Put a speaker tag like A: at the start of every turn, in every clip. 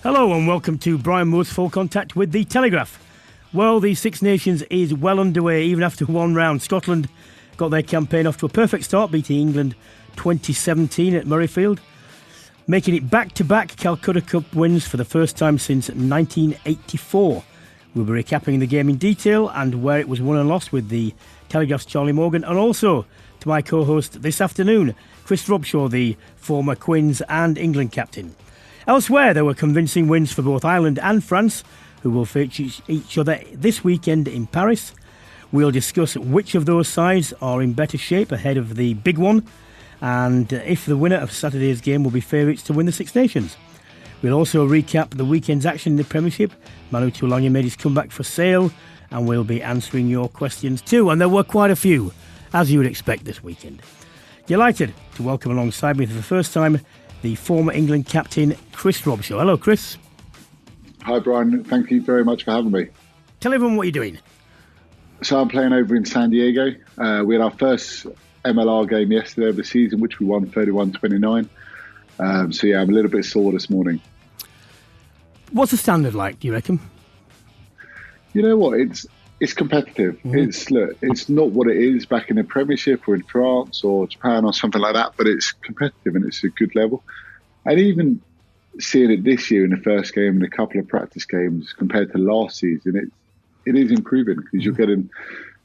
A: Hello and welcome to Brian Moore's Full Contact with the Telegraph. Well, the Six Nations is well underway even after one round. Scotland got their campaign off to a perfect start, beating England 2017 at Murrayfield, making it back-to-back Calcutta Cup wins for the first time since 1984. We'll be recapping the game in detail and where it was won and lost with the Telegraph's Charlie Morgan, and also to my co-host this afternoon, Chris Robshaw, the former Quins and England captain. Elsewhere, there were convincing wins for both Ireland and France, who will face each other this weekend in Paris. We'll discuss which of those sides are in better shape ahead of the big one, and if the winner of Saturday's game will be favourites to win the Six Nations. We'll also recap the weekend's action in the Premiership. Manu Tuilagi made his comeback for Sale, and we'll be answering your questions too. And there were quite a few, as you would expect this weekend. Delighted to welcome alongside me for the first time the former England captain, Chris Robshaw. Hello, Chris.
B: Hi, Brian. Thank you very much for having me.
A: Tell everyone what you're doing.
B: So I'm playing over in San Diego. We had our first MLR game yesterday of the season, which we won 31-29. I'm a little bit sore this morning.
A: What's the standard like, do you reckon?
B: You know what? It's competitive. Mm-hmm. It's not what it is back in the Premiership or in France or Japan or something like that, but it's competitive and it's a good level. And even seeing it this year in the first game and a couple of practice games compared to last season, it is improving because you're getting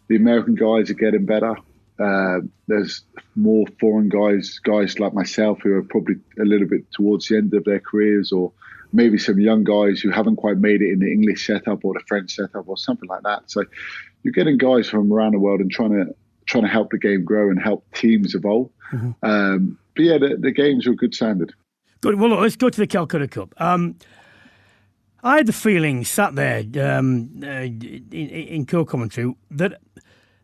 B: the American guys are getting better. There's more foreign guys like myself who are probably a little bit towards the end of their careers, or maybe some young guys who haven't quite made it in the English setup or the French setup or something like that. So you're getting guys from around the world and trying to help the game grow and help teams evolve. Mm-hmm. The games are a good standard.
A: Good. Well, look, let's go to the Calcutta Cup. I had the feeling, sat there in co-commentary, that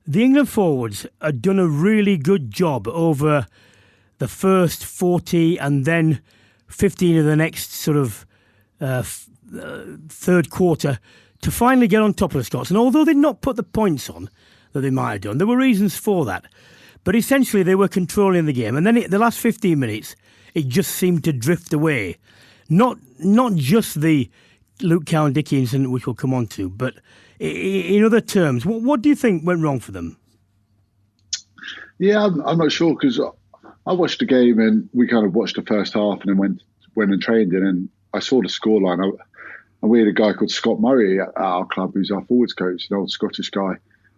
A: the England forwards had done a really good job over the first 40 and then 15 of the next sort of third quarter to finally get on top of the Scots. And although they'd not put the points on that they might have done, there were reasons for that. But essentially they were controlling the game. And then the last 15 minutes, it just seemed to drift away. Not just the Luke Cowan-Dickie incident, which we'll come on to, but in other terms, what do you think went wrong for them? Yeah,
B: I'm not sure, because I watched the game and we kind of watched the first half and then went and trained it, and I saw the scoreline. And we had a guy called Scott Murray at our club, who's our forwards coach, an old Scottish guy.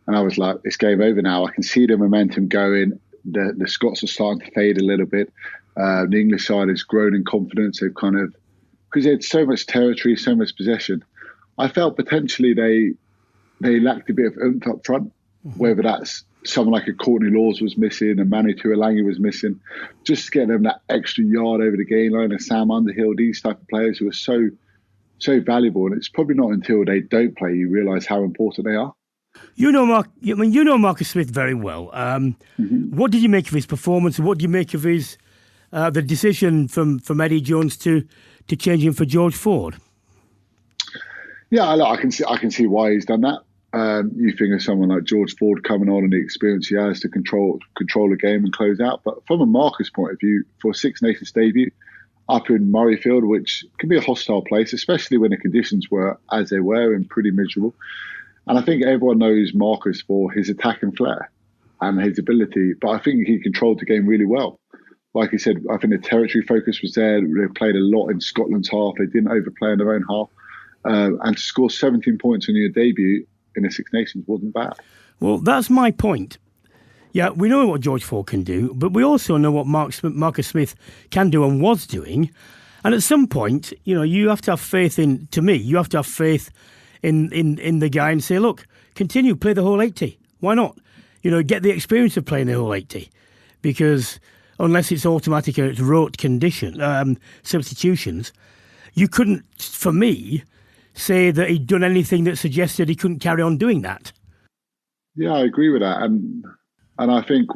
B: And I was like, it's game over now. I can see the momentum going. The Scots are starting to fade a little bit. The English side has grown in confidence. They've kind of, because they had so much territory, so much possession, I felt potentially they lacked a bit of oomph up front, whether that's someone like a Courtney Laws was missing and Manu Tuilagi was missing, just to get them that extra yard over the game line, and Sam Underhill, these type of players who are so valuable. And it's probably not until they don't play you realise how important they are.
A: You know Marcus Smith very well. What did you make of his performance? What do you make of his the decision from Eddie Jones to change him for George Ford?
B: Yeah, I can see why he's done that. You think of someone like George Ford coming on and the experience he has to control a game and close out. But from a Marcus point of view, for a Six Nations debut up in Murrayfield, which can be a hostile place, especially when the conditions were as they were and pretty miserable. And I think everyone knows Marcus for his attack and flair and his ability, but I think he controlled the game really well. Like I said, I think the territory focus was there. They played a lot in Scotland's half. They didn't overplay in their own half. And to score 17 points on your debut in the Six Nations wasn't bad. Well,
A: that's my point. Yeah, we know what George Ford can do, but we also know what Marcus Smith can do and was doing. And at some point, you have to have faith in the guy and say, look, continue, play the whole 80. Why not? Get the experience of playing the whole 80. Because unless it's automatic or it's rote substitutions, you couldn't, for me, say that he'd done anything that suggested he couldn't carry on doing that.
B: Yeah, I agree with that. And I think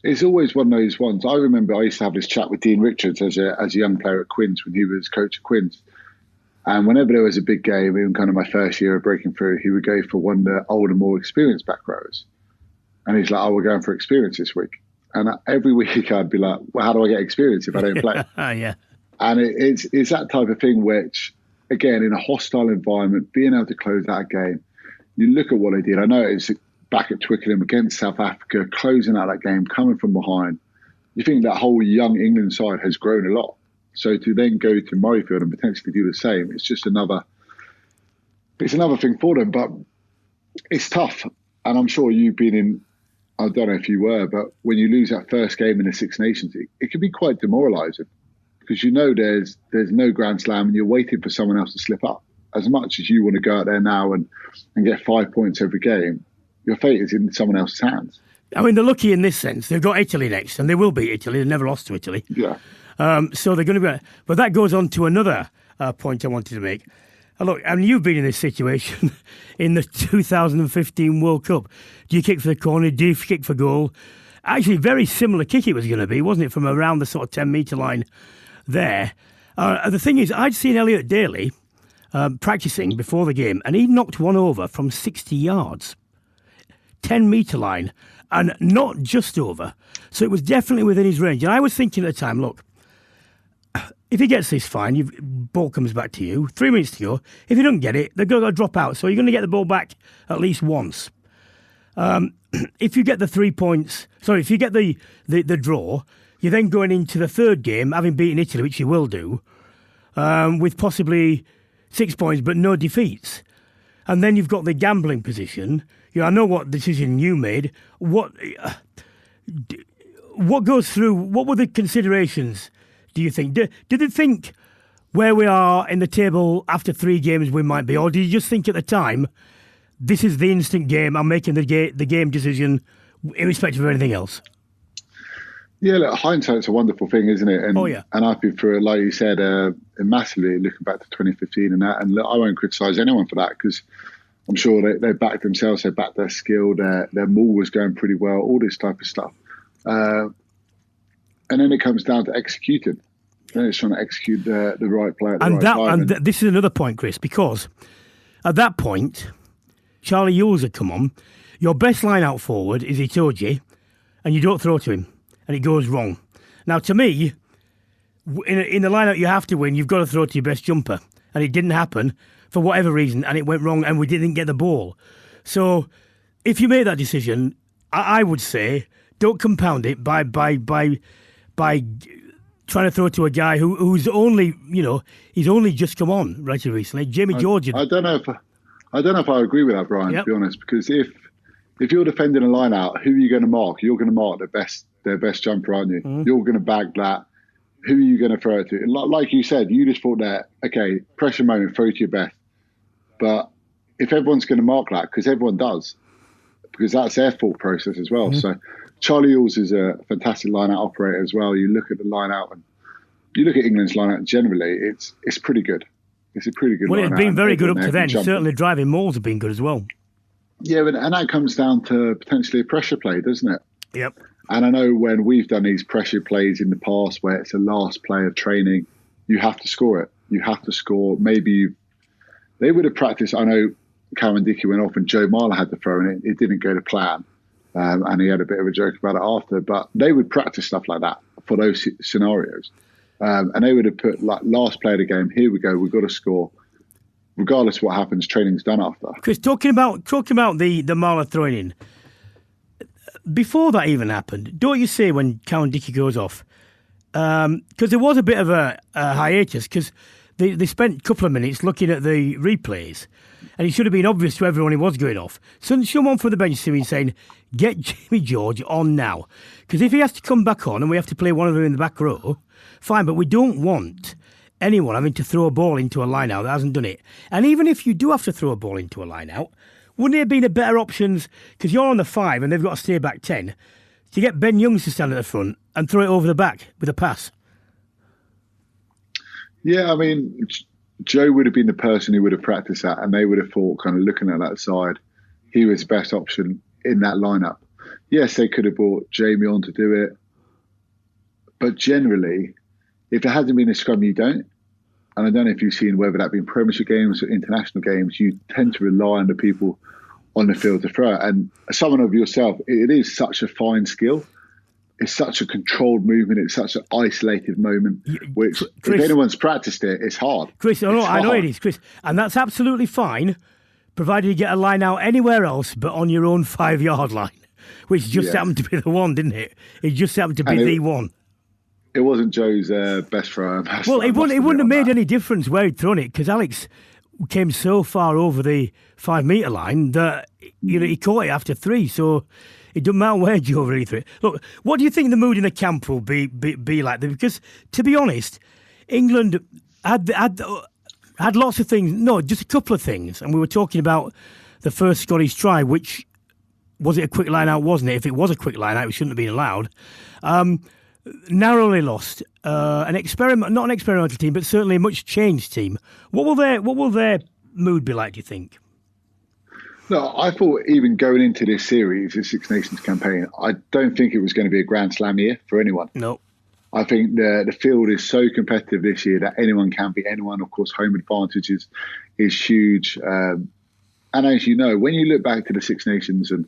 B: it's always one of those ones. I remember I used to have this chat with Dean Richards as a young player at Quins when he was coach at Quins. And whenever there was a big game, even kind of my first year of breaking through, he would go for one of the older, more experienced back rowers. And he's like, we're going for experience this week. And every week I'd be like, well, how do I get experience if I don't play?
A: Yeah.
B: And it's that type of thing which, again, in a hostile environment, being able to close out a game, you look at what they did. I know it's back at Twickenham against South Africa, closing out that game, coming from behind. You think that whole young England side has grown a lot. So to then go to Murrayfield and potentially do the same, it's just another thing for them. But it's tough. And I'm sure you've been in, I don't know if you were, but when you lose that first game in the Six Nations, it can be quite demoralising because you know there's no Grand Slam and you're waiting for someone else to slip up. As much as you want to go out there now and get 5 points every game, your fate is in someone else's hands.
A: I mean, they're lucky in this sense. They've got Italy next, and they will beat Italy. They've never lost to Italy.
B: Yeah.
A: So they're going to be... But that goes on to another point I wanted to make. Look, I mean, you've been in this situation in the 2015 World Cup. Do you kick for the corner? Do you kick for goal? Actually, very similar kick it was going to be, wasn't it, from around the sort of 10-metre line there. The thing is, I'd seen Elliot Daly practising before the game, and he knocked one over from 60 yards. 10-metre line, and not just over. So it was definitely within his range. And I was thinking at the time, look, if he gets this, fine, ball comes back to you, 3 minutes to go. If you don't get it, they're going to drop out. So you're going to get the ball back at least once. If you get the 3 points, if you get the draw, you're then going into the third game, having beaten Italy, which you will do, with possibly 6 points, but no defeats. And then you've got the gambling position. You know, I know what decision you made. What goes through? What were the considerations, do you think? Did they think where we are in the table after 3 games we might be? Or did you just think at the time, this is the instant game, I'm making the game decision irrespective of anything else?
B: Yeah, look, hindsight's a wonderful thing, isn't it? And, and I've been through it, like you said, massively looking back to 2015 and that. And look, I won't criticise anyone for that because I'm sure they backed themselves, they backed their skill, their maul was going pretty well, all this type of stuff. And then it comes down to executing. Then it's trying to execute the right play at the right time.
A: And this is another point, Chris, because at that point, Charlie Ewels had come on. Your best line out forward is Itoje, and you don't throw to him, and it goes wrong. Now, to me, in the line-out you have to win, you've got to throw to your best jumper, and it didn't happen for whatever reason, and it went wrong, and we didn't get the ball. So, if you make that decision, I would say don't compound it by trying to throw to a guy who's only, he's only just come on relatively recently. Jamie George.
B: I don't know if I agree with that, Brian. To be honest, because if you're defending a line out, who are you going to mark? You're going to mark their best jumper, aren't you? Mm-hmm. You're going to bag that. Who are you going to throw it to? Like you said, you just thought that, okay, pressure moment, throw to your best. But if everyone's going to mark that, because everyone does, because that's their thought process as well. Mm-hmm. So Charlie Ewels is a fantastic line-out operator as well. You look at the line-out and you look at England's line-out generally, it's pretty good. It's a pretty good line-out.
A: Well, it's been very good up to then. Certainly driving mauls have been good as well.
B: Yeah, and that comes down to potentially a pressure play, doesn't it?
A: Yep.
B: And I know when we've done these pressure plays in the past where it's a last play of training, you have to score it. You have to score. They would have practiced. I know Cameron Dickey went off and Joe Marler had to throw in it. It didn't go to plan. And he had a bit of a joke about it after. But they would practice stuff like that for those scenarios. And they would have put, like, last play of the game, here we go, we've got to score. Regardless of what happens, training's done after. Chris,
A: talking about the Marler throwing in, before that even happened, don't you say when Cameron Dickey goes off, because there was a bit of a hiatus, because they spent a couple of minutes looking at the replays, and it should have been obvious to everyone he was going off. So someone from the bench saying, get Jamie George on now. Because if he has to come back on and we have to play one of them in the back row, fine, but we don't want anyone having to throw a ball into a line-out that hasn't done it. And even if you do have to throw a ball into a line-out, wouldn't it have been a better options, because you're on the 5 and they've got to stay back 10, to get Ben Youngs to stand at the front and throw it over the back with a pass?
B: Yeah, I mean, Joe would have been the person who would have practiced that, and they would have thought, kind of looking at that side, he was the best option in that lineup. Yes, they could have brought Jamie on to do it, but generally, if it hasn't been a scrum, you don't. And I don't know if you've seen whether that been Premiership games or international games, you tend to rely on the people on the field to throw it. And someone of yourself, it is such a fine skill. it's such a controlled movement. It's such an isolated moment, which Chris, if anyone's practiced it, it's hard.
A: Chris, I know it is, Chris. And that's absolutely fine, provided you get a line out anywhere else but on your own 5-yard line, which just happened to be the one, didn't it? It just happened to be the one.
B: It wasn't Joe's best throw.
A: Well, it wouldn't have made any difference where he'd thrown it, because Alex came so far over the 5-metre line that he caught it after 3, so it doesn't matter where Joe really threw it. Look, what do you think the mood in the camp will be like? Because, to be honest, England had lots of things. No, just a couple of things. And we were talking about the first Scottish try, which, was it a quick line out, wasn't it? If it was a quick line out, it shouldn't have been allowed. Narrowly lost. Not an experimental team, but certainly a much changed team. What will their mood be like, do you think?
B: No, I thought even going into this series, this Six Nations campaign, I don't think it was going to be a Grand Slam year for anyone.
A: No.
B: I think the field is so competitive this year that anyone can beat anyone. Of course, home advantage is huge. And as you know, when you look back to the Six Nations and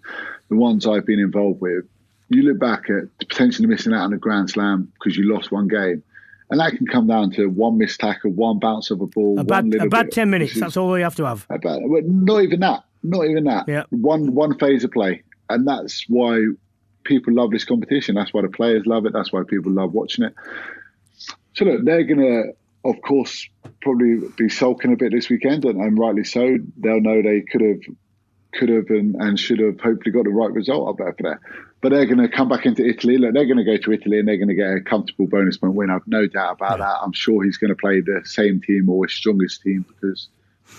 B: the ones I've been involved with, you look back at potentially missing out on a Grand Slam because you lost one game. And that can come down to one missed tackle, one bounce of a ball.
A: A bad 10 minutes, that's all you have to have.
B: Not even that.
A: Yeah.
B: One phase of play. And that's why people love this competition. That's why the players love it. That's why people love watching it. So look, they're going to, of course, probably be sulking a bit this weekend, and rightly so. They'll know they could have and should have hopefully got the right result up there for that. But they're going to come back into Italy. Look, they're going to go to Italy and they're going to get a comfortable bonus point win. I've no doubt about that. I'm sure he's going to play the same team or his strongest team, because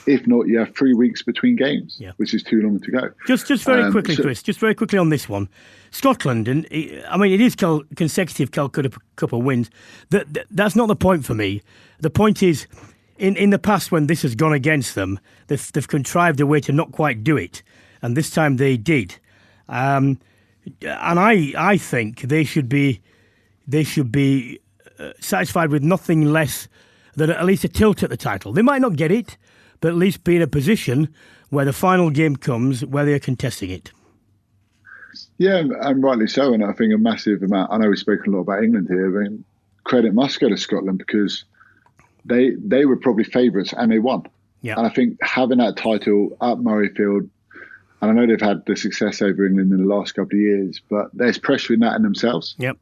B: if not, you have 3 weeks between games, which is too long to go.
A: Just very quickly, Chris, just very quickly on this one. Scotland, and I mean, it is consecutive Calcutta Cup of wins. That's not the point for me. The point is, in the past when this has gone against them, they've contrived a way to not quite do it, and this time they did. And I think they should be satisfied with nothing less than at least a tilt at the title. They might not get it, but at least be in a position where the final game comes where they're contesting it.
B: Yeah, and rightly so. And I think a massive amount, I know we've spoken a lot about England here, I mean, credit must go to Scotland, because they were probably favourites and they won.
A: Yeah.
B: And I think having that title at Murrayfield, and I know they've had the success over England in the last couple of years, but there's pressure in that in themselves.
A: Yep.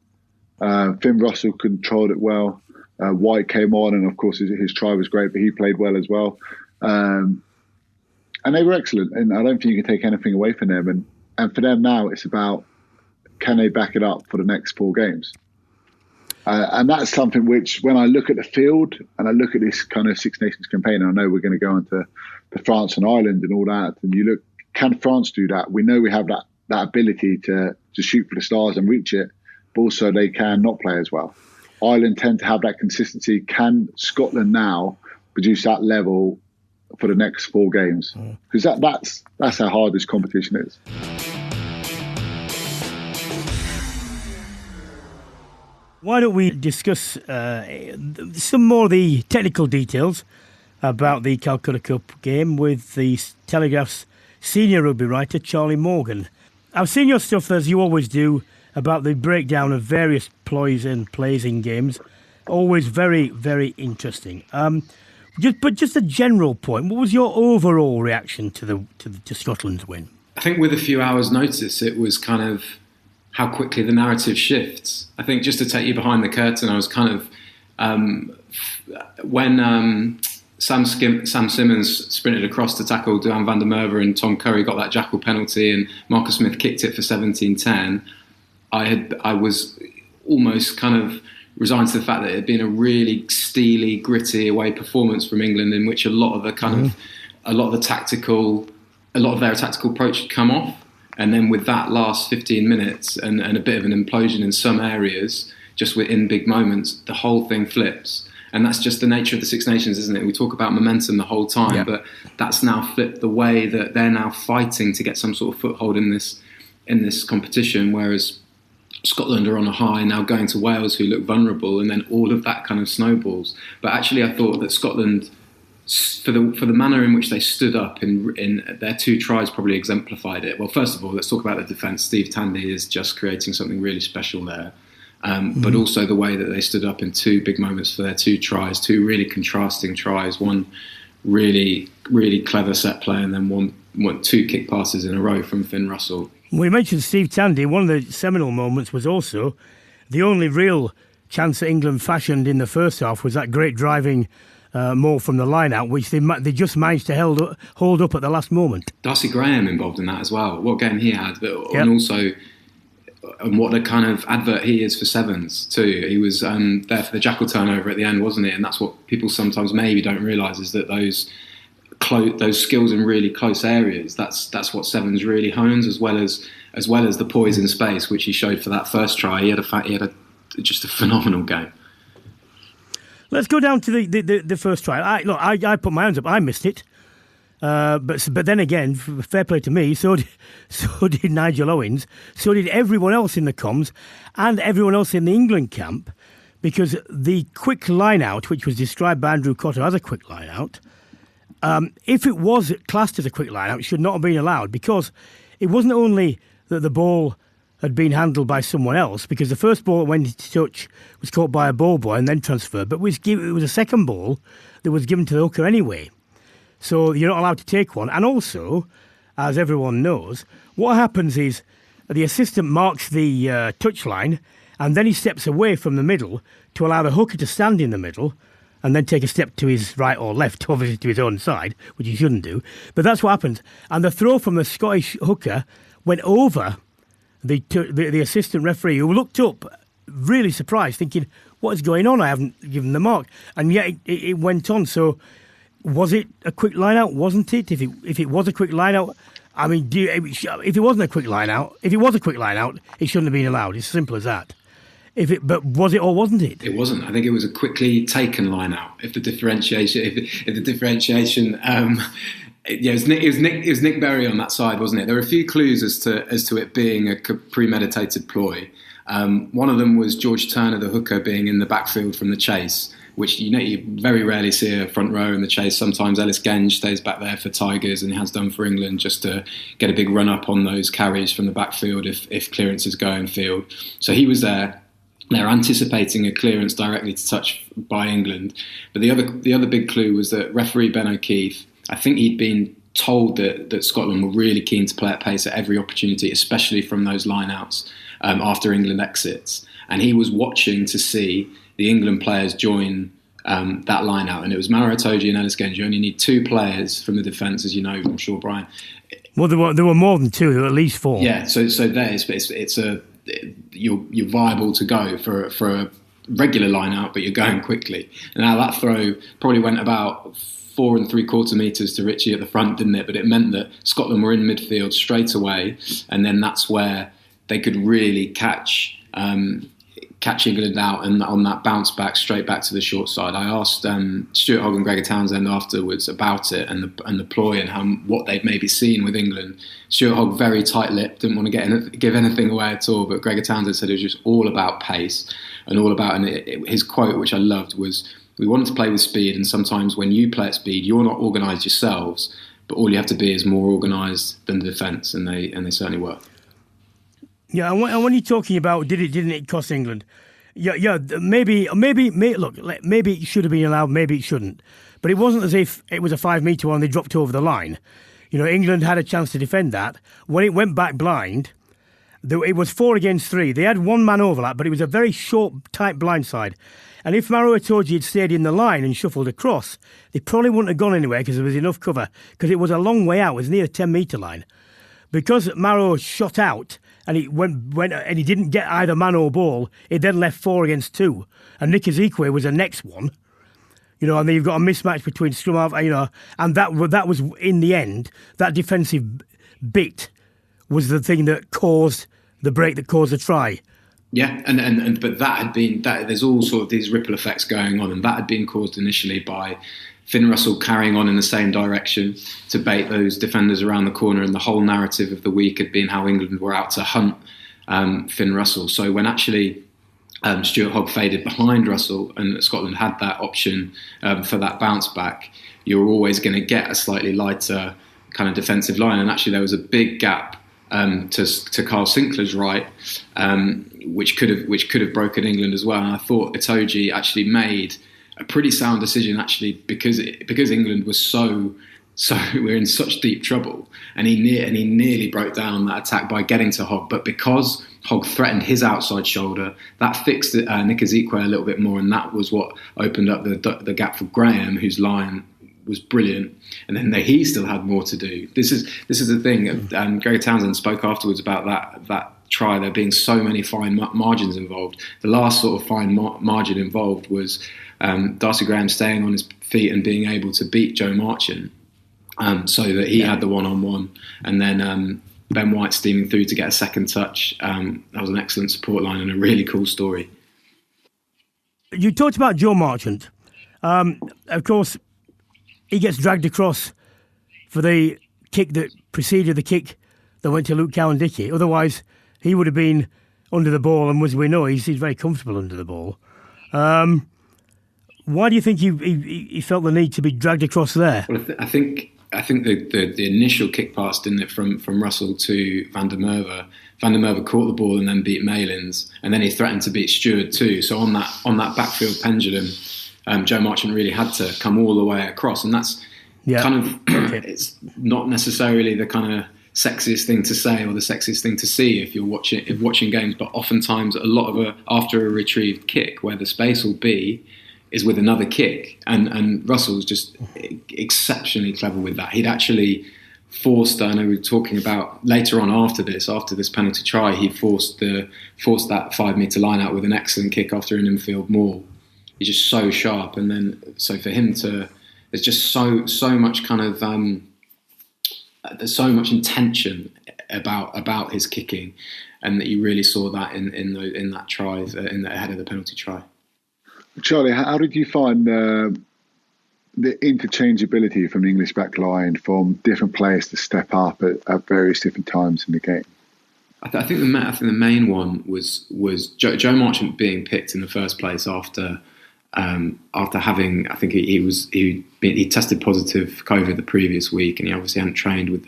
B: Finn Russell controlled it well. White came on, and of course his try was great, but he played well as well. And they were excellent, and I don't think you can take anything away from them. And for them now, it's about, can they back it up for the next 4 games? And that's something which, when I look at the field and I look at this kind of Six Nations campaign, and I know we're going to go into the France and Ireland and all that, and you look, can France do that? We know we have that ability to shoot for the stars and reach it, but also they can not play as well. Ireland tend to have that consistency. Can Scotland now produce that level for the next 4 games? Because that's how hard this competition is.
A: Why don't we discuss some more of the technical details about the Calcutta Cup game with the Telegraph's senior rugby writer, Charlie Morgan. I've seen your stuff, as you always do, about the breakdown of various ploys and plays in games. Always very, very interesting. Just a general point, what was your overall reaction to Scotland's win?
C: I think with a few hours' notice, it was kind of how quickly the narrative shifts. I think just to take you behind the curtain, I was kind of when Sam Simmons sprinted across to tackle Duhan van der Merwe and Tom Curry got that jackal penalty and Marcus Smith kicked it for 17-10, I was almost kind of resigned to the fact that it had been a really steely, gritty away performance from England, in which a lot of their tactical approach had come off. And then with that last 15 minutes and a bit of an implosion in some areas, just within big moments, the whole thing flips. And that's just the nature of the Six Nations, isn't it? We talk about momentum the whole time, but that's now flipped the way that they're now fighting to get some sort of foothold in this competition, whereas Scotland are on a high, now going to Wales, who look vulnerable, and then all of that kind of snowballs. But actually, I thought that Scotland for the manner in which they stood up in their 2 tries probably exemplified it. Well, first of all, let's talk about the defence. Steve Tandy is just creating something really special there. But also the way that they stood up in 2 big moments for their 2 tries, 2 really contrasting tries, one really, really clever set play and then one 2 kick passes in a row from Finn Russell.
A: We mentioned Steve Tandy. One of the seminal moments was also the only real chance that England fashioned in the first half was that great driving more from the line out, which they just managed to hold up at the last moment.
C: Darcy Graham involved in that as well. What game he had, and also and what a kind of advert he is for sevens too. He was there for the jackal turnover at the end, wasn't he? And that's what people sometimes maybe don't realise, is that those skills in really close areas, that's what sevens really hones, as well as the poise in space, which he showed for that first try. He had just a phenomenal game.
A: Let's go down to the first try. I put my hands up. I missed it, but then again, fair play to me. So did Nigel Owens. So did everyone else in the comms and everyone else in the England camp, because the quick line out, which was described by Andrew Cotter as a quick line out, if it was classed as a quick line out, it should not have been allowed, because it wasn't only that the ball had been handled by someone else, because the first ball that went into touch was caught by a ball boy and then transferred, but it was a second ball that was given to the hooker anyway. So you're not allowed to take one. And also, as everyone knows, what happens is the assistant marks the touch line, and then he steps away from the middle to allow the hooker to stand in the middle and then take a step to his right or left, obviously to his own side, which he shouldn't do. But that's what happens. And the throw from the Scottish hooker went over the assistant referee, who looked up really surprised, thinking, what is going on? I haven't given the mark. And yet it went on. So was it a quick line out? Wasn't it? If it was a quick line out, I mean, if it wasn't a quick line out, if it was a quick line out, it shouldn't have been allowed. It's as simple as that. But was it or wasn't it?
C: It wasn't. I think it was a quickly taken line out. It was Nick Berry on that side, wasn't it? There were a few clues as to it being a premeditated ploy. One of them was George Turner, the hooker, being in the backfield from the chase, which you very rarely see a front row in the chase. Sometimes Ellis Genge stays back there for Tigers, and he has done for England, just to get a big run up on those carries from the backfield if clearances go in field. So he was there. They're anticipating a clearance directly to touch by England. But the other big clue was that referee Ben O'Keefe, I think he'd been told that Scotland were really keen to play at pace at every opportunity, especially from those line-outs after England exits. And he was watching to see the England players join that line-out. And it was Maro Itoje and Ellis Genge. You only need 2 players from the defence, as you know, I'm sure, Brian.
A: Well, there were more than 2. There were at least 4.
C: Yeah, so you're viable to go for a regular line-out, but you're going quickly. And now that throw probably went about 4 3/4 metres to Ritchie at the front, didn't it? But it meant that Scotland were in midfield straight away, and then that's where they could really catch England out, and on that bounce back straight back to the short side. I asked Stuart Hogg and Gregor Townsend afterwards about it and the ploy and what they'd maybe seen with England. Stuart Hogg very tight-lipped, didn't want to give anything away at all, but Gregor Townsend said it was just all about pace and all about, and his quote, which I loved, was, "We wanted to play with speed, and sometimes when you play at speed, you're not organised yourselves, but all you have to be is more organised than the defence," and they certainly were.
A: Yeah, and when you're talking about didn't it cost England? Yeah, maybe. Look, maybe it should have been allowed, maybe it shouldn't. But it wasn't as if it was a 5-metre one and they dropped over the line. You know, England had a chance to defend that. When it went back blind, it was 4 against 3. They had 1-man overlap, but it was a very short, tight blindside. And if Maro Itoje had stayed in the line and shuffled across, they probably wouldn't have gone anywhere because there was enough cover. Because it was a long way out. It was near the 10-metre line. Because Maro shot out and he went and he didn't get either man or ball, it then left 4 against 2. And Nick Ezekwe was the next one. You know, and then you've got a mismatch between scrum half, you know, and that was in the end, that defensive bit was the thing that caused the break, that caused the try.
C: Yeah, but that had been there's all sort of these ripple effects going on, and that had been caused initially by Finn Russell carrying on in the same direction to bait those defenders around the corner, and the whole narrative of the week had been how England were out to hunt Finn Russell. So when actually Stuart Hogg faded behind Russell and Scotland had that option for that bounce back, you're always going to get a slightly lighter kind of defensive line. And actually there was a big gap to Carl Sinclair's right, which could have broken England as well. And I thought Itoje actually made a pretty sound decision, actually, because England was so we're in such deep trouble, and he nearly broke down that attack by getting to Hogg. But because Hogg threatened his outside shoulder, that fixed Nick Ezekwe a little bit more, and that was what opened up the gap for Graham, whose line was brilliant. And then he still had more to do. This is the thing. Gregor Townsend spoke afterwards about that try, there being so many fine margins involved. The last sort of fine margin involved was Darcy Graham staying on his feet and being able to beat Joe Marchant, so that he had the one-on-one, and then Ben White steaming through to get a second touch. That was an excellent support line and a really cool story.
A: You talked about Joe Marchant. Of course, he gets dragged across for the kick that preceded the kick that went to Luke Cowan-Dickie. Otherwise, he would have been under the ball, and as we know, he's very comfortable under the ball. Why do you think he felt the need to be dragged across there?
C: Well, I think the initial kick pass, didn't it, from Russell to Van der Merwe. Van der Merwe caught the ball and then beat Malins, and then he threatened to beat Stewart too. So on that backfield pendulum, Joe Marchant really had to come all the way across, and that's kind of it's not necessarily the kind of sexiest thing to say or the sexiest thing to see if you're watching games, but oftentimes after a retrieved kick, where the space will be is with another kick, and Russell's just exceptionally clever with that. He'd actually forced, I know we were talking about later on after this penalty try, he forced that 5 metre line out with an excellent kick after an infield maul. He's just so sharp, and then so for him to, there's just so much kind of there's so much intention about his kicking, and that you really saw that in that try, ahead of the penalty try.
B: Charlie, how did you find the interchangeability from the English back line, from different players to step up at various different times in the game?
C: I think the main one was Joe Marchant being picked in the first place after having, I think he tested positive COVID the previous week, and he obviously hadn't trained with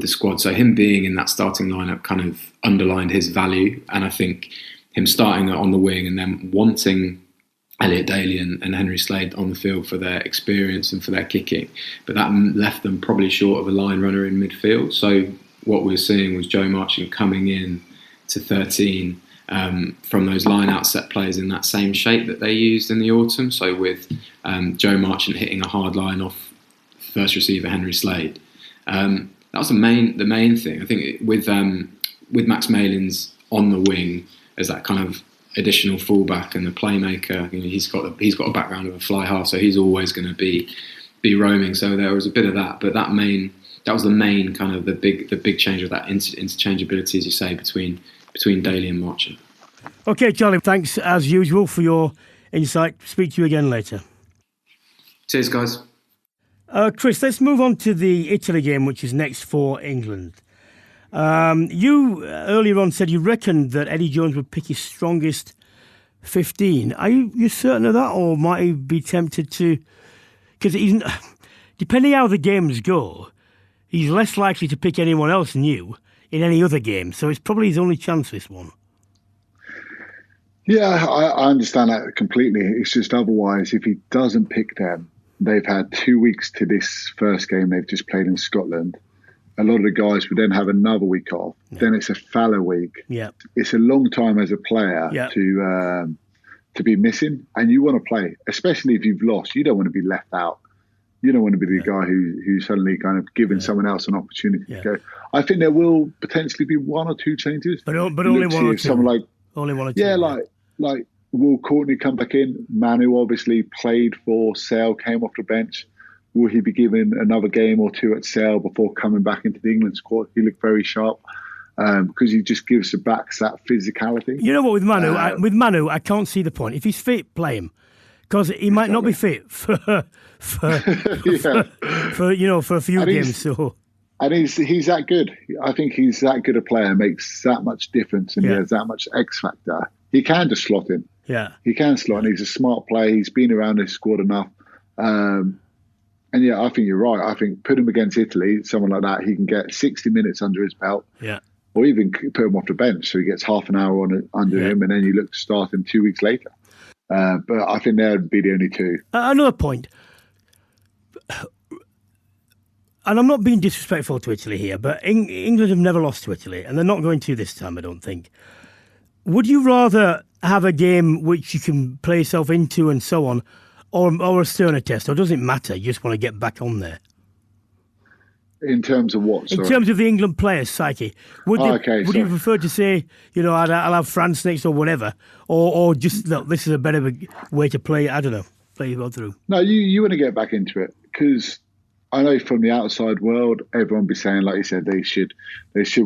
C: the squad. So him being in that starting lineup kind of underlined his value, and I think him starting on the wing and then wanting Elliot Daly and Henry Slade on the field for their experience and for their kicking, but that left them probably short of a line runner in midfield. So what we were seeing was Joe Marchant coming in to 13 from those line-out set plays in that same shape that they used in the autumn. So with Joe Marchant hitting a hard line off first receiver Henry Slade. That was the main thing. I think with Max Malins on the wing as that kind of additional fullback and the playmaker, he's got a background of a fly half, so he's always going to be roaming. So there was a bit of that, but that was the main kind of the big change of that interchangeability, as you say, between Daly and Marchant.
A: Okay, Charlie, thanks as usual for your insight. Speak to you again later.
C: Cheers, guys.
A: Chris, let's move on to the Italy game, which is next for England. You earlier on said you reckoned that Eddie Jones would pick his strongest 15. Are you certain of that, or might he be tempted to? Because depending how the games go, he's less likely to pick anyone else new in any other game. So it's probably his only chance, this one.
B: Yeah, I understand that completely. It's just otherwise, if he doesn't pick them, they've had 2 weeks to this first game they've just played in Scotland. A lot of the guys would then have another week off. Yeah. Then it's a fallow week.
A: Yeah,
B: it's a long time as a player to be missing, and you want to play, especially if you've lost. You don't want to be left out. You don't want to be the guy who's suddenly kind of giving someone else an opportunity to go. I think there will potentially be one or two changes,
A: but only one or two. Only one or two.
B: Yeah, like will Courtney come back in? Manu obviously played for Sale, came off the bench. Will he be given another game or two at Sale before coming back into the England squad? He looked very sharp because he just gives the backs that physicality.
A: You know what, with Manu, I can't see the point. If he's fit, play him, because he might not be fit for a few games. So,
B: and he's that good. I think he's that good a player, makes that much difference, and he has that much X factor. He can just slot in.
A: Yeah,
B: he can slot, and he's a smart player. He's been around this squad enough. And yeah, I think you're right. I think put him against Italy, someone like that, he can get 60 minutes under his belt.
A: Yeah.
B: Or even put him off the bench so he gets half an hour under him, and then you look to start him 2 weeks later. But I think they'd be the only two.
A: Another point, and I'm not being disrespectful to Italy here, but England have never lost to Italy, and they're not going to this time, I don't think. Would you rather have a game which you can play yourself into and so on, or a sterner test, or does it matter? You just want to get back on there?
B: In terms of what? Sorry?
A: In terms of the England players' psyche. Would you prefer to say, I'll have France next or whatever, or just, look, this is a better way to play, I don't know, play it through?
B: No, you want to get back into it, because I know from the outside world, everyone be saying, like you said, they should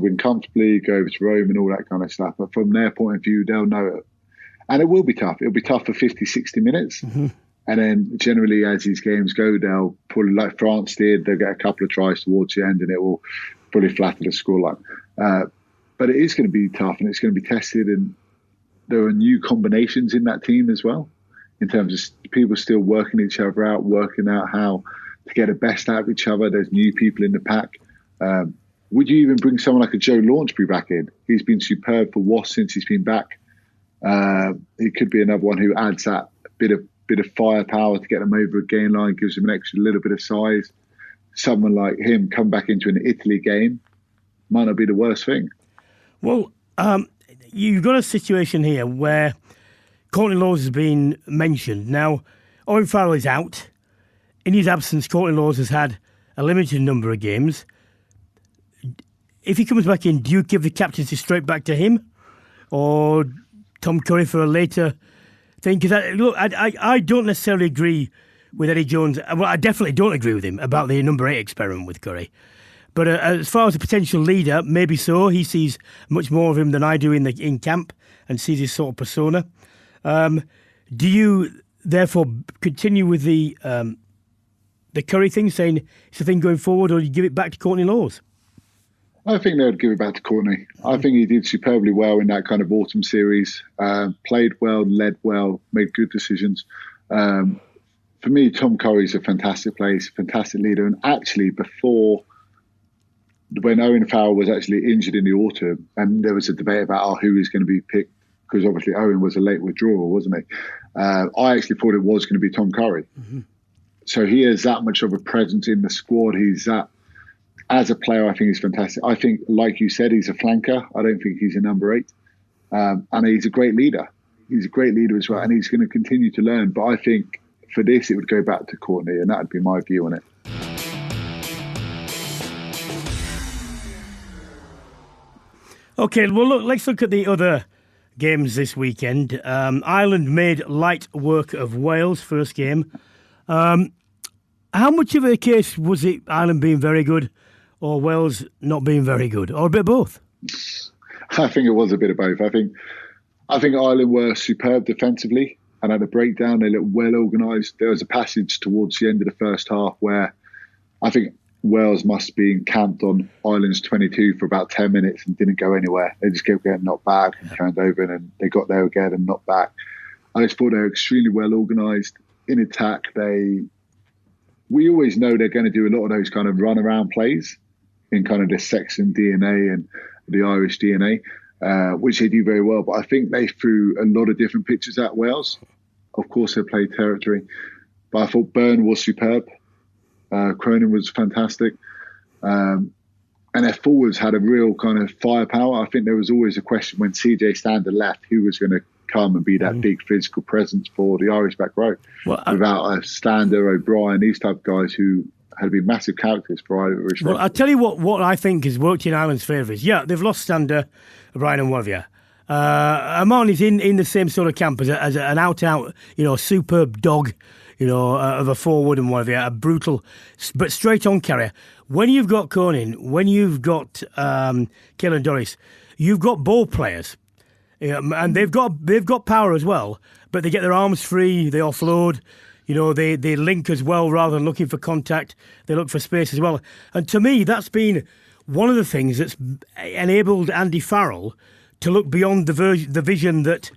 B: win comfortably, go over to Rome and all that kind of stuff. But from their point of view, they'll know it. And it will be tough. It'll be tough for 50, 60 minutes. Mm-hmm. And then generally, as these games go, they'll probably, like France did, they'll get a couple of tries towards the end and it will probably flatten the scoreline. But it is going to be tough and it's going to be tested. And there are new combinations in that team as well, in terms of people still working each other out, working out how to get the best out of each other. There's new people in the pack. Would you even bring someone like a Joe Launchbury back in? He's been superb for Wasps since he's been back. He could be another one who adds that bit of firepower to get them over a gain line, gives them an extra little bit of size. Someone like him come back into an Italy game might not be the worst thing.
A: Well, you've got a situation here where Courtney Laws has been mentioned. Now, Owen Farrell is out. In his absence, Courtney Laws has had a limited number of games. If he comes back in, do you give the captaincy straight back to him? Or Tom Curry for a later thing? Because I don't necessarily agree with Eddie Jones. Well, I definitely don't agree with him about the number 8 experiment with Curry. But as far as a potential leader, maybe so. He sees much more of him than I do in camp and sees his sort of persona. Do you therefore continue with the Curry thing, saying it's a thing going forward, or do you give it back to Courtney Laws?
B: I think they would give it back to Courtney. I think he did superbly well in that kind of autumn series. Played well, led well, made good decisions. For me, Tom Curry's a fantastic player, he's a fantastic leader. And actually, when Owen Farrell was actually injured in the autumn, and there was a debate about who was going to be picked, because obviously Owen was a late withdrawal, wasn't he? I actually thought it was going to be Tom Curry. Mm-hmm. So he is that much of a presence in the squad. As a player, I think he's fantastic. I think, like you said, he's a flanker. I don't think he's a number 8. And he's a great leader. He's a great leader as well. And he's going to continue to learn. But I think for this, it would go back to Courtney. And that would be my view on it.
A: OK, well, look, let's look at the other games this weekend. Ireland made light work of Wales, first game. How much of a case was it Ireland being very good or Wales not being very good, or a bit of both?
B: I think it was a bit of both. I think Ireland were superb defensively, and at the breakdown they looked well organised. There was a passage towards the end of the first half where I think Wales must have been camped on Ireland's 22 for about 10 minutes and didn't go anywhere. They just kept getting knocked back and turned over, and then they got there again and knocked back. I just thought they were extremely well organised in attack. We always know they're going to do a lot of those kind of run-around plays in kind of the Saxon DNA and the Irish DNA, which they do very well. But I think they threw a lot of different pitches at Wales. Of course, they played territory. But I thought Byrne was superb. Cronin was fantastic. And their forwards had a real kind of firepower. I think there was always a question when CJ Stander left, who was going to come and be that big physical presence for the Irish back row. Well, without Stander, O'Brien, these type of guys who had been massive characters for Irish rugby.
A: Well, I'll tell you what I think has worked in Ireland's favour is, they've lost Stander, O'Brien and whatever. Amon is in the same sort of camp as an out-and-out, superb dog, of a forward and whatever, a brutal, but straight-on carrier. When you've got Conan, when you've got Caelan Doris, you've got ball players. And they've got power as well, but they get their arms free, they offload, they link as well rather than looking for contact, they look for space as well. And to me, that's been one of the things that's enabled Andy Farrell to look beyond the vision that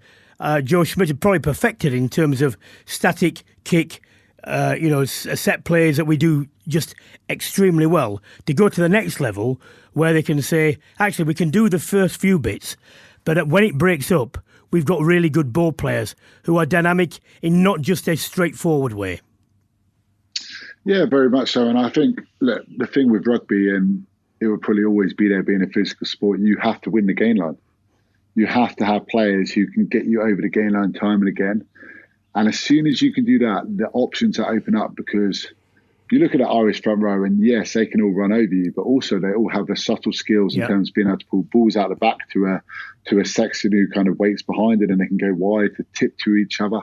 A: Joe Schmidt had probably perfected in terms of static kick, set plays that we do just extremely well, to go to the next level where they can say, actually, we can do the first few bits, but when it breaks up, we've got really good ball players who are dynamic in not just a straightforward way.
B: Yeah, very much so. And I think, look, the thing with rugby, and it will probably always be there being a physical sport, you have to win the gain line. You have to have players who can get you over the gain line time and again. And as soon as you can do that, the options are open up, because you look at the Irish front row and yes, they can all run over you, but also they all have the subtle skills in terms of being able to pull balls out the back to a Sexton who kind of waits behind it, and they can go wide to tip to each other.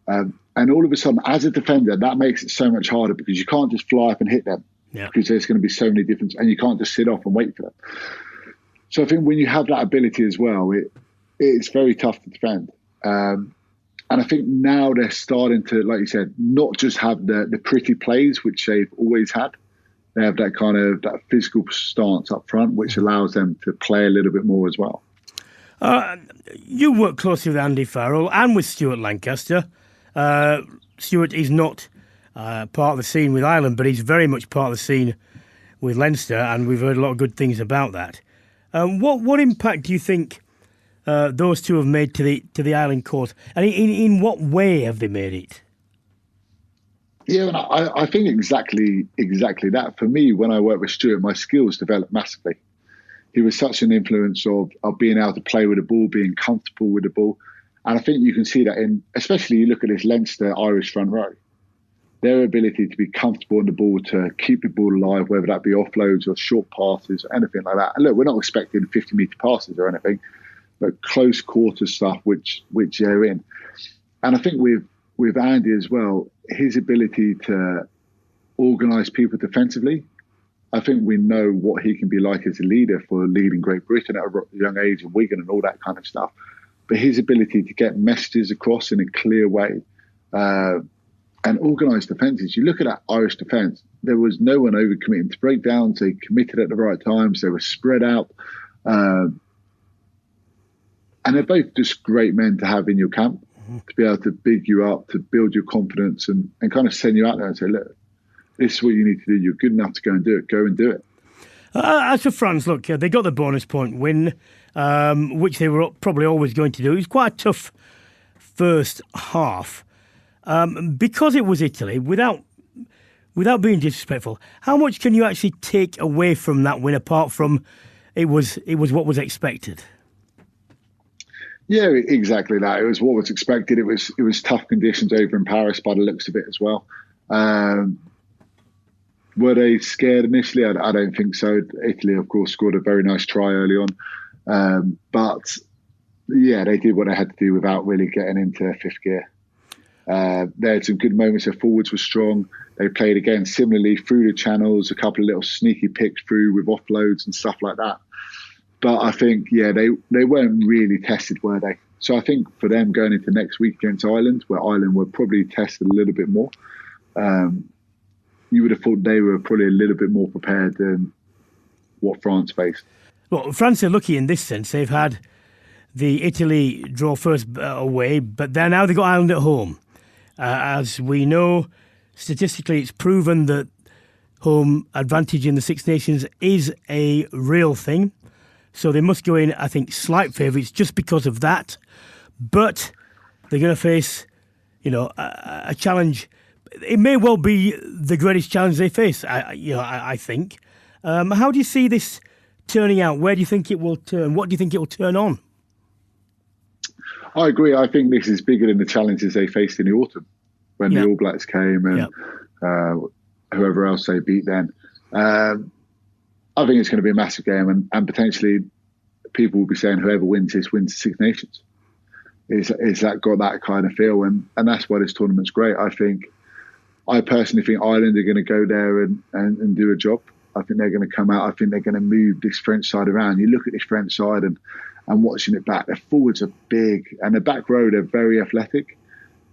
B: And all of a sudden, as a defender, that makes it so much harder, because you can't just fly up and hit them, because there's going to be so many different, and you can't just sit off and wait for them. So I think when you have that ability as well, it's very tough to defend. And I think now they're starting to, like you said, not just have the pretty plays, which they've always had. They have that physical stance up front, which allows them to play a little bit more as well.
A: You work closely with Andy Farrell and with Stuart Lancaster. Stuart is not part of the scene with Ireland, but he's very much part of the scene with Leinster, and we've heard a lot of good things about that. What impact do you think those two have made to the Ireland cause, and in what way have they made it?
B: Yeah, and I think exactly that. For me, when I worked with Stuart, my skills developed massively. He was such an influence of being able to play with the ball, being comfortable with the ball. And I think you can see that especially you look at this Leinster Irish front row, their ability to be comfortable on the ball, to keep the ball alive, whether that be offloads or short passes or anything like that. And look, we're not expecting 50-metre passes or anything, but close quarter stuff, which they're in. And I think with Andy as well, his ability to organise people defensively, I think we know what he can be like as a leader for leading Great Britain at a young age, and Wigan and all that kind of stuff. But his ability to get messages across in a clear way and organise defences. You look at that Irish defence, there was no one overcommitting to breakdowns. They committed at the right times. They were spread out. And they're both just great men to have in your camp, to be able to big you up, to build your confidence and kind of send you out there and say, look, this is what you need to do. You're good enough to go and do it. Go and do it.
A: As for France, look, they got the bonus point win, which they were probably always going to do. It was quite a tough first half. Because it was Italy, without being disrespectful, how much can you actually take away from that win, apart from it was what was expected?
B: Yeah, exactly that. It was what was expected. It was tough conditions over in Paris by the looks of it as well. Were they scared initially? I don't think so. Italy, of course, scored a very nice try early on. But yeah, they did what they had to do without really getting into fifth gear. They had some good moments. Their forwards were strong. They played again similarly through the channels, a couple of little sneaky picks through with offloads and stuff like that. But I think, yeah, they weren't really tested, were they? So I think for them going into next week against Ireland, where Ireland were probably tested a little bit more, you would have thought they were probably a little bit more prepared than what France faced.
A: Well, France are lucky in this sense. They've had the Italy draw first away, but now they've got Ireland at home. As we know, statistically, it's proven that home advantage in the Six Nations is a real thing. So they must go in, I think, slight favourites just because of that. But they're going to face, a challenge. It may well be the greatest challenge they face, I think. How do you see this turning out? Where do you think it will turn? What do you think it will turn on?
B: I agree. I think this is bigger than the challenges they faced in the autumn when the All Blacks came and whoever else they beat then. I think it's going to be a massive game, and potentially people will be saying whoever wins this wins the Six Nations. Is that got that kind of feel, and that's why this tournament's great. I personally think Ireland are going to go there and do a job. I think they're going to come out. I think they're going to move this French side around. You look at this French side and watching it back, their forwards are big, and the back row, they're very athletic,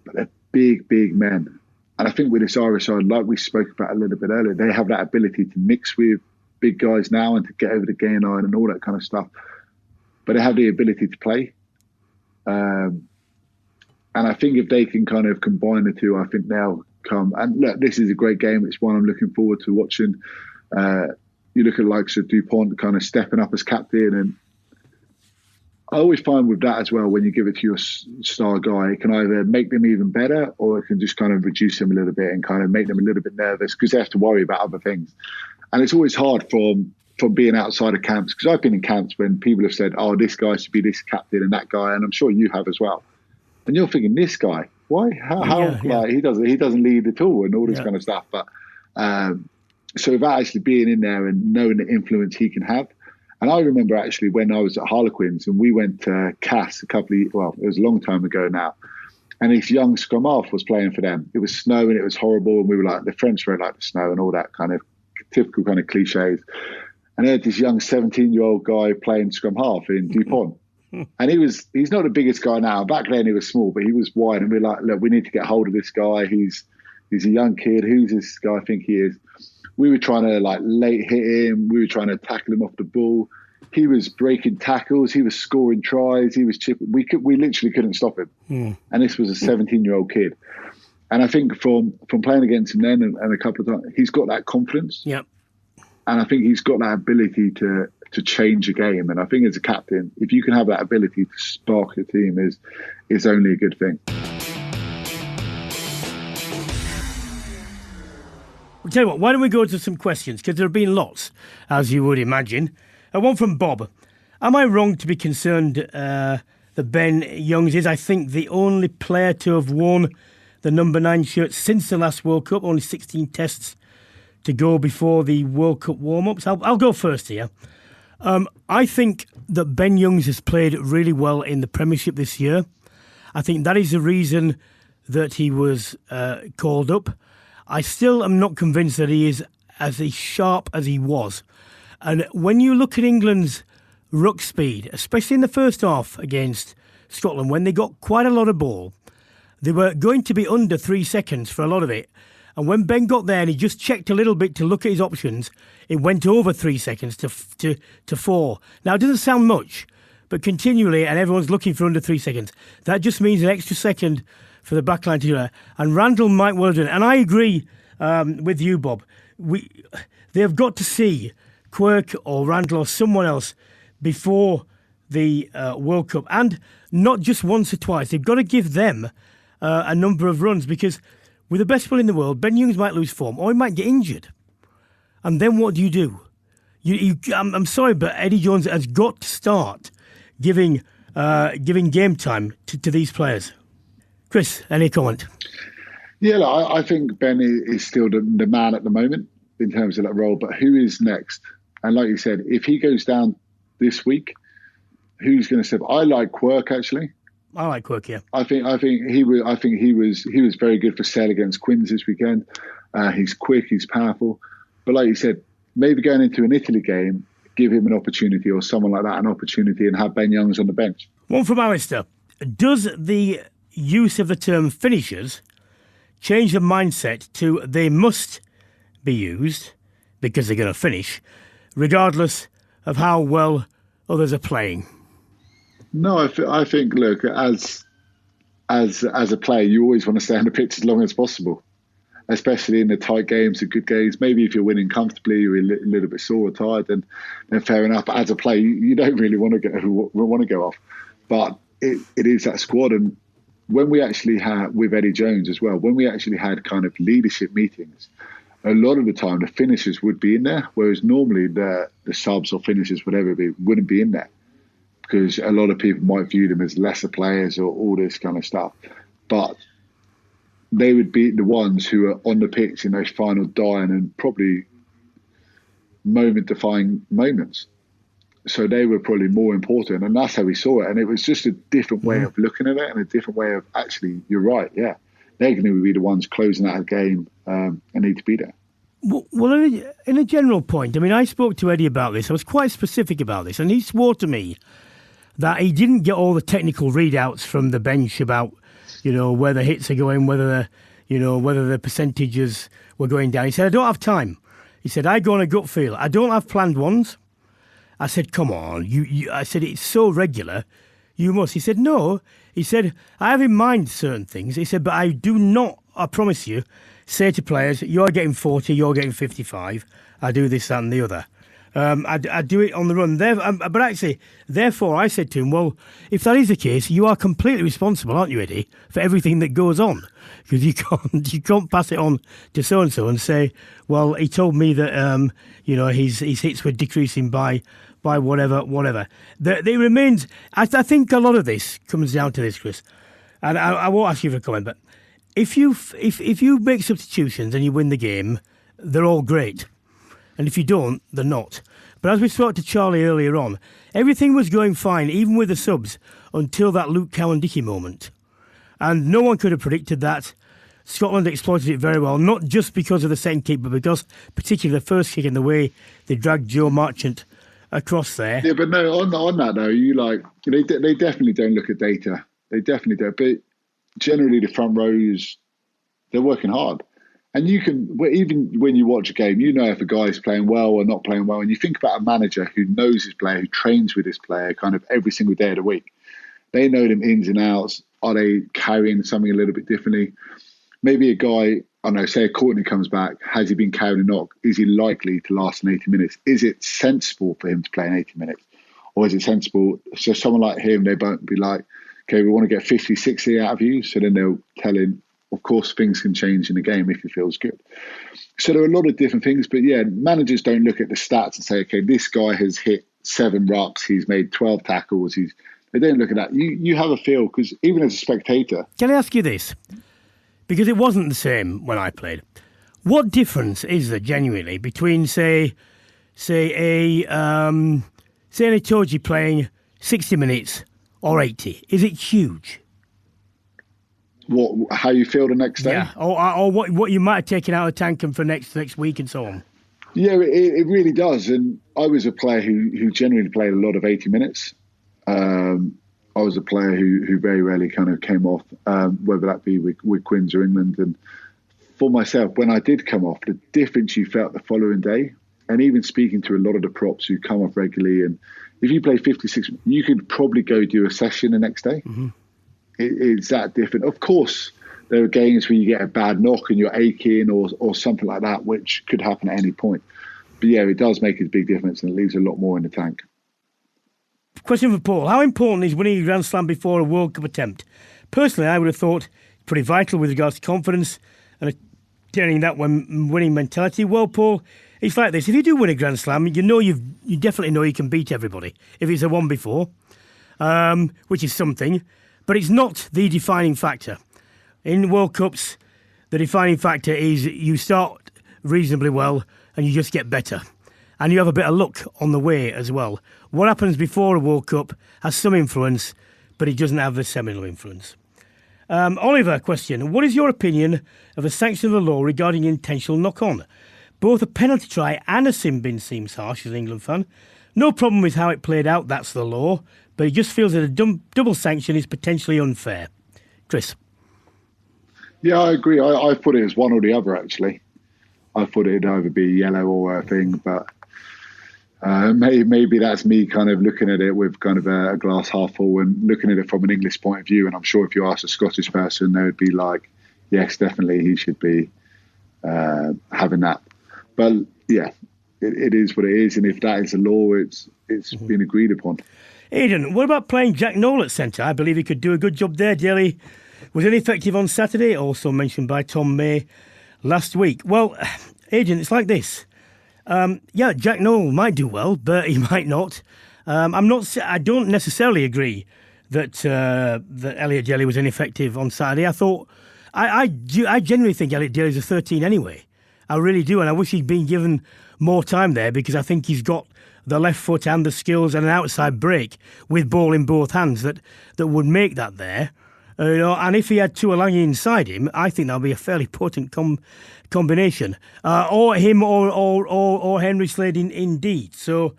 B: but they're big men. And I think with this Irish side, like we spoke about a little bit earlier, they have that ability to mix with big guys now and to get over the gain line and all that kind of stuff. But they have the ability to play. And I think if they can kind of combine the two, I think they'll come. And look, this is a great game. It's one I'm looking forward to watching. You look at likes of Dupont kind of stepping up as captain, and I always find with that as well, when you give it to your star guy, it can either make them even better or it can just kind of reduce them a little bit and kind of make them a little bit nervous because they have to worry about other things. And it's always hard from being outside of camps, because I've been in camps when people have said, oh, this guy should be this captain and that guy, and I'm sure you have as well. And you're thinking, this guy, why? How like, he doesn't lead at all and all this kind of stuff. But so without actually being in there and knowing the influence he can have. And I remember actually when I was at Harlequins and we went to Cass it was a long time ago now. And this young scrum half was playing for them. It was snowing, it was horrible. And we were like, the French don't like the snow and all that kind of typical kind of cliches. And I had this young 17-year-old guy playing scrum half in Dupont. And he's not the biggest guy now. Back then he was small, but he was wide. And we were like, look, we need to get hold of this guy. He's a young kid. Who's this guy I think he is? We were trying to like late hit him. We were trying to tackle him off the ball. He was breaking tackles. He was scoring tries. He was chipping. We literally couldn't stop him. And this was a 17-year-old kid. And I think from playing against him then and a couple of times, he's got that confidence.
A: Yep.
B: And I think he's got that ability to change a game. And I think as a captain, if you can have that ability to spark a team, is only a good thing.
A: I'll tell you what, why don't we go to some questions? Because there have been lots, as you would imagine. One from Bob. Am I wrong to be concerned that Ben Youngs is, I think, the only player to have worn the number 9 shirt since the last World Cup? Only 16 tests to go before the World Cup warm-ups. I'll go first here. I think that Ben Youngs has played really well in the Premiership this year. I think that is the reason that he was called up. I still am not convinced that he is as sharp as he was. And when you look at England's ruck speed, especially in the first half against Scotland, when they got quite a lot of ball, they were going to be under 3 seconds for a lot of it. And when Ben got there and he just checked a little bit to look at his options, it went over 3 seconds to 4. Now, it doesn't sound much, but continually, and everyone's looking for under 3 seconds, that just means an extra second for the backline to do that. And Randall might well do it. And I agree with you, Bob. They have got to see Quirk or Randall or someone else before the World Cup. And not just once or twice. They've got to give them a number of runs, because with the best player in the world, Ben Youngs might lose form or he might get injured. And then what do you do? I'm sorry, but Eddie Jones has got to start giving game time to these players. Chris, any comment?
B: Yeah, I think Ben is still the man at the moment in terms of that role. But who is next? And like you said, if he goes down this week, who's going to step? I like Quirk actually.
A: I like Quirk, yeah.
B: I think he was very good for Sale against Quins this weekend. He's quick, he's powerful. But like you said, maybe going into an Italy game, give him an opportunity or someone like that an opportunity and have Ben Youngs on the bench.
A: One from Alistair. Does the use of the term finishers change the mindset to they must be used because they're going to finish, regardless of how well others are playing?
B: No, I think, look, as a player, you always want to stay on the pitch as long as possible, especially in the tight games, the good games. Maybe if you're winning comfortably, you're a little bit sore or tired, then fair enough. But as a player, you don't really want to go off. But it is that squad. And when we actually had, with Eddie Jones as well, when we actually had kind of leadership meetings, a lot of the time the finishers would be in there, whereas normally the subs or finishers, whatever it be, wouldn't be in there, because a lot of people might view them as lesser players or all this kind of stuff. But they would be the ones who are on the pitch in those final dying and probably moment-defying moments. So they were probably more important, and that's how we saw it. And it was just a different way of looking at it and a different way of actually, you're right, yeah. They're going to be the ones closing out a game and need to be there.
A: Well, in a general point, I mean, I spoke to Eddie about this. I was quite specific about this, and he swore to me that he didn't get all the technical readouts from the bench about, where the hits are going, whether the percentages were going down. He said, I don't have time. He said, I go on a gut feel. I don't have planned ones. I said, come on. I said, it's so regular. You must. He said, no. He said, I have in mind certain things. He said, but I do not, I promise you, say to players, you're getting 40, you're getting 55, I do this, that and the other. I do it on the run. But actually, therefore, I said to him, well, if that is the case, you are completely responsible, aren't you, Eddie, for everything that goes on? Because you can't pass it on to so-and-so and say, well, he told me that, his hits were decreasing by whatever. They remains. I think a lot of this comes down to this, Chris. And I won't ask you for a comment, but if you make substitutions and you win the game, they're all great. And if you don't, they're not. But as we spoke to Charlie earlier on, everything was going fine, even with the subs, until that Luke Cowan-Dickey moment. And no one could have predicted that. Scotland exploited it very well, not just because of the second kick, but because particularly the first kick and the way they dragged Joe Marchant across there.
B: Yeah, but no, on that though, they definitely don't look at data. They definitely don't. But generally the front rows, they're working hard. And you can, even when you watch a game, you know if a guy's playing well or not playing well. And you think about a manager who knows his player, who trains with his player kind of every single day of the week. They know them ins and outs. Are they carrying something a little bit differently? Maybe a guy, I don't know, say a Courtney comes back, has he been carrying a knock? Is he likely to last in 80 minutes? Is it sensible for him to play in 80 minutes? Or is it sensible? So someone like him, they won't be like, okay, we want to get 50, 60 out of you. So then they'll tell him, of course, things can change in the game if he feels good. So there are a lot of different things. But yeah, managers don't look at the stats and say, okay, this guy has hit 7 rucks, he's made 12 tackles. They don't look at that. You have a feel, because even as a spectator.
A: Can I ask you this? Because it wasn't the same when I played. What difference is there genuinely between, say an Itoje playing 60 minutes or 80? Is it huge?
B: How you feel the next day?
A: Yeah, or what you might have taken out of the tank and for next week and so on.
B: Yeah, it really does. And I was a player who generally played a lot of 80 minutes. I was a player who very rarely kind of came off, whether that be with Quins or England. And for myself, when I did come off, the difference you felt the following day, and even speaking to a lot of the props who come off regularly, and if you play 56, you could probably go do a session the next day. Mm-hmm. It's that different. Of course, there are games where you get a bad knock and you're aching or something like that, which could happen at any point. But yeah, it does make a big difference and it leaves a lot more in the tank.
A: Question for Paul. How important is winning a Grand Slam before a World Cup attempt? Personally, I would have thought pretty vital with regards to confidence and attaining that winning mentality. Well, Paul, it's like this. If you do win a Grand Slam, you definitely know you can beat everybody. If it's a one before, which is something. But it's not the defining factor. In World Cups, the defining factor is you start reasonably well and you just get better. And you have a bit of luck on the way as well. What happens before a World Cup has some influence, but it doesn't have the seminal influence. Oliver, question. What is your opinion of a sanction of the law regarding intentional knock-on? Both a penalty try and a sin bin seems harsh as an England fan. No problem with how it played out, that's the law. But he just feels that a double sanction is potentially unfair. Chris?
B: Yeah, I agree. I put it as one or the other, actually. I thought it'd either be yellow or a thing, but maybe that's me kind of looking at it with kind of a glass half full and looking at it from an English point of view. And I'm sure if you ask a Scottish person, they would be like, yes, definitely he should be having that. But yeah, it is what it is. And if that is the law, it's been agreed upon.
A: Aidan, what about playing Jack Noel at centre? I believe he could do a good job there. Daly was ineffective on Saturday, also mentioned by Tom May last week. Well, Aidan, it's like this. Jack Noel might do well, but he might not. I don't necessarily agree that Elliot Daly was ineffective on Saturday. I genuinely think Elliot Daly's a 13 anyway. I really do, and I wish he'd been given more time there because I think he's got the left foot and the skills and an outside break with ball in both hands that would make that there. And if he had Tuilagi inside him, I think that would be a fairly potent combination. Or him or Henry Slade indeed. So,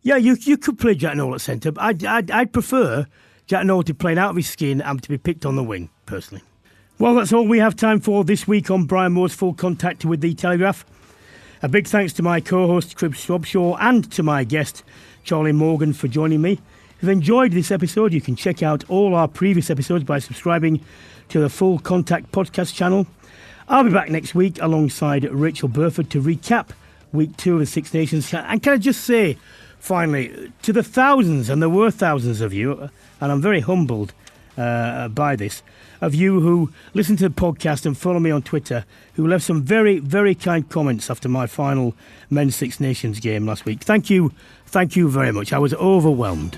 A: you could play Jack Noel at centre, but I'd prefer Jack Noel to play out of his skin and to be picked on the wing, personally. Well, that's all we have time for this week on Brian Moore's Full Contact with the Telegraph. A big thanks to my co-host, Chris Robshaw, and to my guest, Charlie Morgan, for joining me. If you've enjoyed this episode, you can check out all our previous episodes by subscribing to the Full Contact podcast channel. I'll be back next week alongside Rachel Burford to recap week 2 of the Six Nations. And can I just say, finally, to the thousands, and there were thousands of you, and I'm very humbled by this, of you who listen to the podcast and follow me on Twitter, who left some very, very kind comments after my final Men's Six Nations game last week. Thank you very much. I was overwhelmed.